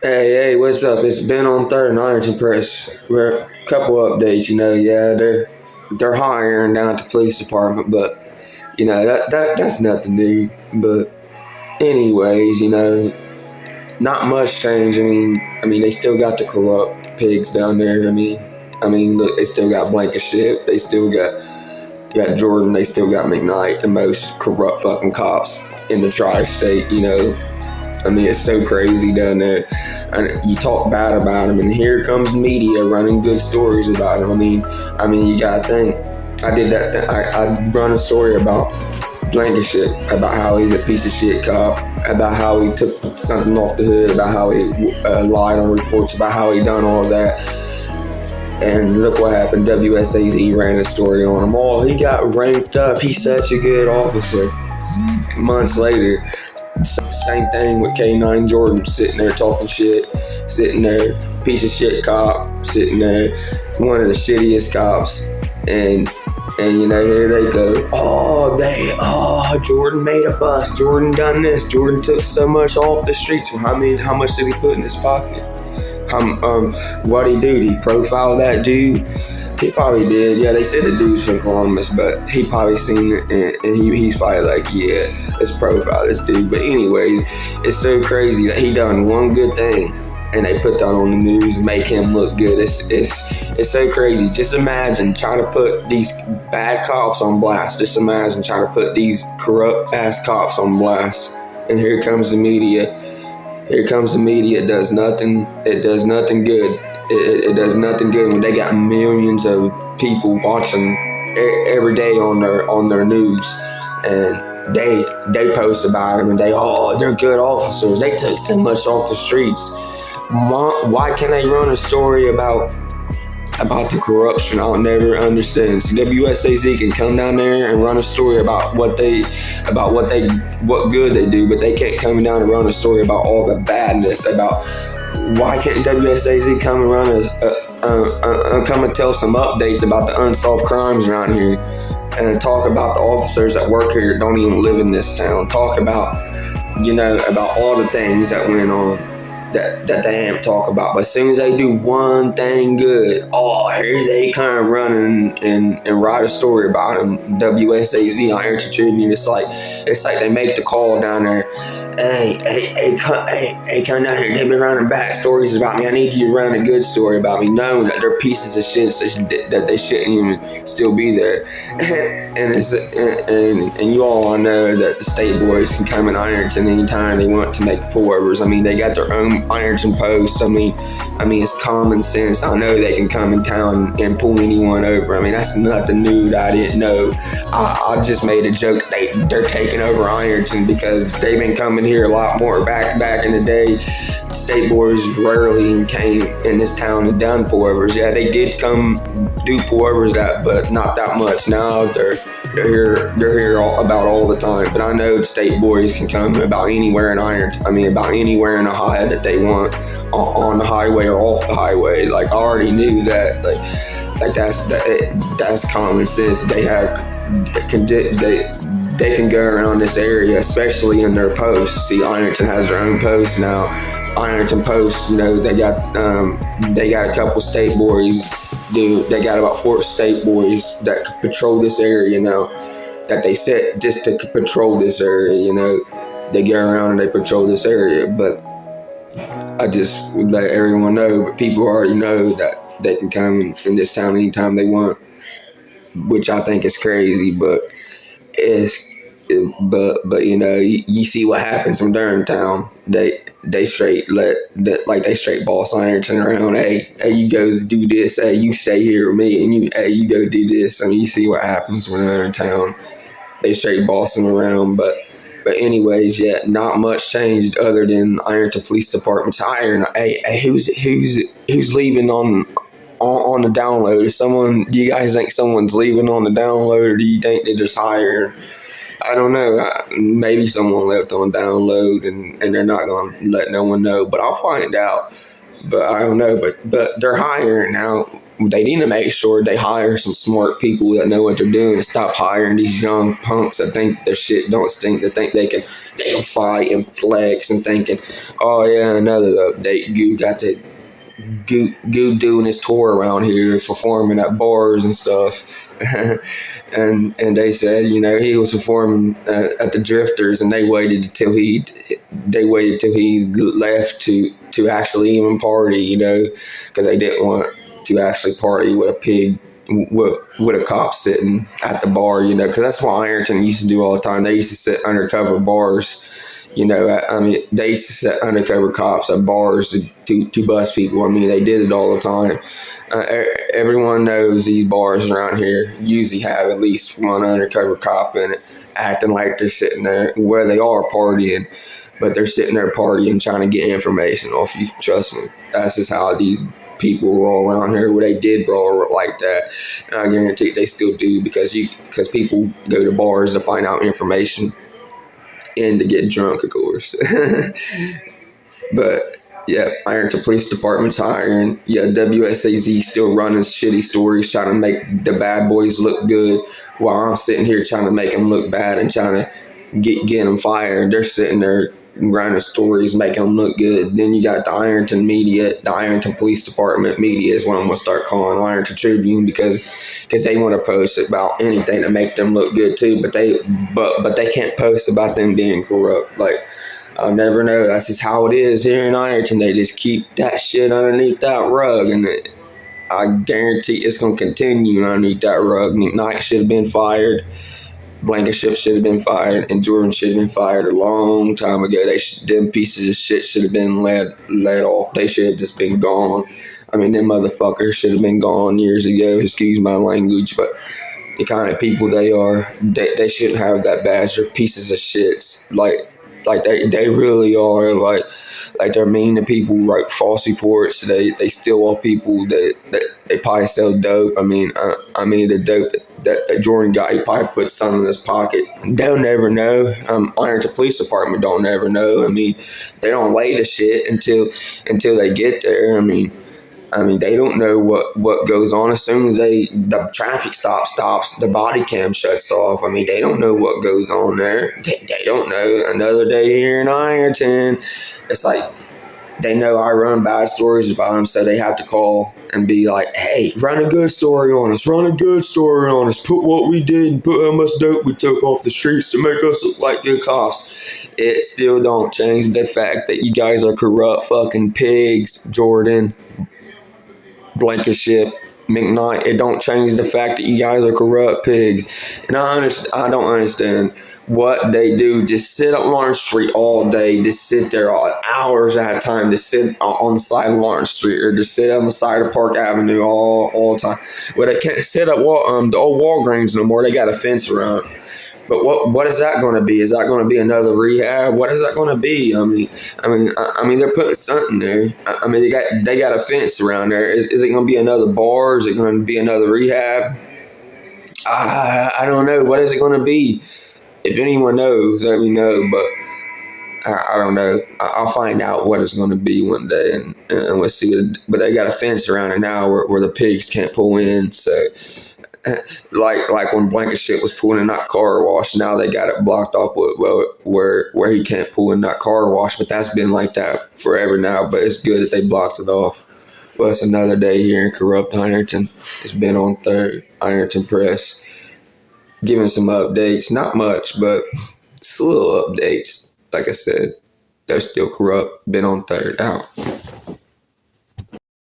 Hey, what's up? It's Ben on Third and Ironton Press. We're a couple updates, yeah, they're hiring down at the police department, but that's nothing new. But anyways, not much change. I mean, they still got the corrupt pigs down there. I mean, look, they still got Blankenship. They still got Jordan. They still got McKnight, the most corrupt fucking cops in the tri-state. It's so crazy down there. And you talk bad about him, and here comes media running good stories about him. You gotta think. I did that. I run a story about Blankenship, about how he's a piece of shit cop, about how he took something off the hood, about how he lied on reports, about how he done all that. And look what happened. WSAZ ran a story on him. Oh, he got ranked up. He's such a good officer. Months later, same thing with K9 Jordan, sitting there talking shit, sitting there, piece of shit cop, sitting there, one of the shittiest cops, and here they go. Jordan made a bust. Jordan done this. Jordan took so much off the streets. How much did he put in his pocket? What'd he do? Did he profile that dude? He probably did. Yeah, they said the dude's from Columbus, but he probably seen it, and he's probably like, yeah, let's profile this dude. But anyways, it's so crazy that he done one good thing, and they put that on the news and make him look good. It's so crazy. Just imagine trying to put these bad cops on blast. Just imagine trying to put these corrupt ass cops on blast. And here comes the media. Here comes the media. It does nothing. It does nothing good. It does nothing good when they got millions of people watching every day on their news, and they post about them, and they're good officers. They took so much off the streets. Why can't they run a story about the corruption? I'll never understand. So WSAZ can come down there and run a story about what good they do, but they can't come down and run a story about all the badness. Why can't WSAZ come and come and tell some updates about the unsolved crimes around here, and talk about the officers that work here that don't even live in this town? Talk about about all the things that went on that they ain't talk about. But as soon as they do one thing good, here they come running and write a story about them. WSAZ, Ironton Tribune. It's like they make the call down there. Hey, come down here. They've been running bad stories about me. I need you to run a good story about me, knowing that they're pieces of shit that they shouldn't even still be there. And you all know that the state boys can come in Ironton anytime they want to make pullovers. They got their own Ironton Post. It's common sense. I know they can come in town and pull anyone over. That's nothing new that I didn't know. I just made a joke that they're taking over Ironton because they've been coming here a lot more. Back in the day, state boys rarely came in this town and done pullovers. Yeah, they did come do pullovers, but not that much. Now they're here about all the time. But I know the state boys can come about anywhere in Ironton. About anywhere in Ohio that they want, on the highway or off the highway. Like, I already knew that. That's common sense. They can go around this area, especially in their posts. See, Ironton has their own post now. Ironton Post, they got a couple state boys. They got about 4 state boys that patrol this area now. That they set just to patrol this area. They go around and they patrol this area. But I just would let everyone know. But people already know that they can come in this town anytime they want, which I think is crazy. But you see what happens when they're in town. They straight boss Ironton around. Hey, you go do this. Hey, you stay here with me, and you go do this. You see what happens when they're in town. They straight boss them around. But anyways, yeah, not much changed other than Ironton Police Department's hiring. Hey, who's leaving on the download? Do you guys think someone's leaving on the download, or do you think they just hiring? I don't know. Maybe someone left on download and they're not going to let no one know. But I'll find out. But I don't know. But they're hiring now. they need to make sure they hire some smart people that know what they're doing and stop hiring these young punks that think their shit don't stink, that think they can fight and flex and thinking, oh yeah, another update. Goo got the Goo doing his tour around here, performing at bars and stuff. and they said, he was performing at the Drifters, and they waited till he left to actually even party, because they didn't want to actually party with a pig, with a cop sitting at the bar, because that's what Ironton used to do all the time. They used to sit undercover bars. They used to set undercover cops at bars to bust people. They did it all the time. Everyone knows these bars around here usually have at least one undercover cop in it, acting like they're sitting there where they are partying, but they're sitting there partying, trying to get information off you. Trust me, that's just how these people roll around here. Where they did roll like that, and I guarantee they still do, because people go to bars to find out information. And to get drunk, of course. But yeah, Ironton Police Department's hiring. Yeah, WSAZ still running shitty stories, trying to make the bad boys look good, while I'm sitting here trying to make them look bad and trying to get them fired. They're sitting there running stories, making them look good. Then you got the Ironton media, the Ironton Police Department media is what I'm gonna start calling Ironton Tribune, because they want to post about anything to make them look good too, but they can't post about them being corrupt. Like, I'll never know. That's just how it is here in Ironton. They just keep that shit underneath that rug, and I guarantee it's gonna continue underneath that rug. McKnight should have been fired. Blankenship should have been fired, and Jordan should have been fired a long time ago. Them pieces of shit should have been let off. They should have just been gone. Them motherfuckers should have been gone years ago. Excuse my language, but the kind of people they are, they shouldn't have that badge. They're pieces of shits. Like they really are. Like they're mean to people, write false reports. They steal all people. They probably sell dope. The dope that Jordan got, he probably put some in his pocket. They'll never know. Ironton Police Department don't never know. They don't lay the shit until they get there. They don't know what goes on. As soon as the traffic stops, the body cam shuts off. They don't know what goes on there. They don't know. Another day here in Ironton, it's like they know I run bad stories about them, so they have to call and be like, hey, run a good story on us. Put what we did and put how much dope we took off the streets to make us look like good cops. It still don't change the fact that you guys are corrupt fucking pigs, Jordan, Blankenship, McKnight. It don't change the fact that you guys are corrupt pigs. And I don't understand what they do. Just sit up Lawrence Street all day, just sit there hours at a time, to sit on the side of Lawrence Street, or just sit on the side of Park Avenue all the time. Well, they can't sit at the old Walgreens no more. They got a fence around. But what is that going to be? Is that going to be another rehab? What is that going to be? They're putting something there. They got a fence around there. Is it going to be another bar? Is it going to be another rehab? I don't know. What is it going to be? If anyone knows, let me know. But I don't know. I'll find out what it's going to be one day, and we'll see. But they got a fence around it now where the pigs can't pull in. So. Like when Blankenship was pulling in that car wash, now they got it blocked off where he can't pull in that car wash. But that's been like that forever now. But it's good that they blocked it off. Well, it's another day here in corrupt Ironton. It's been on 3rd, Ironton Press, giving some updates. Not much, but it's little updates. Like I said, they're still corrupt. Been on 3rd, out.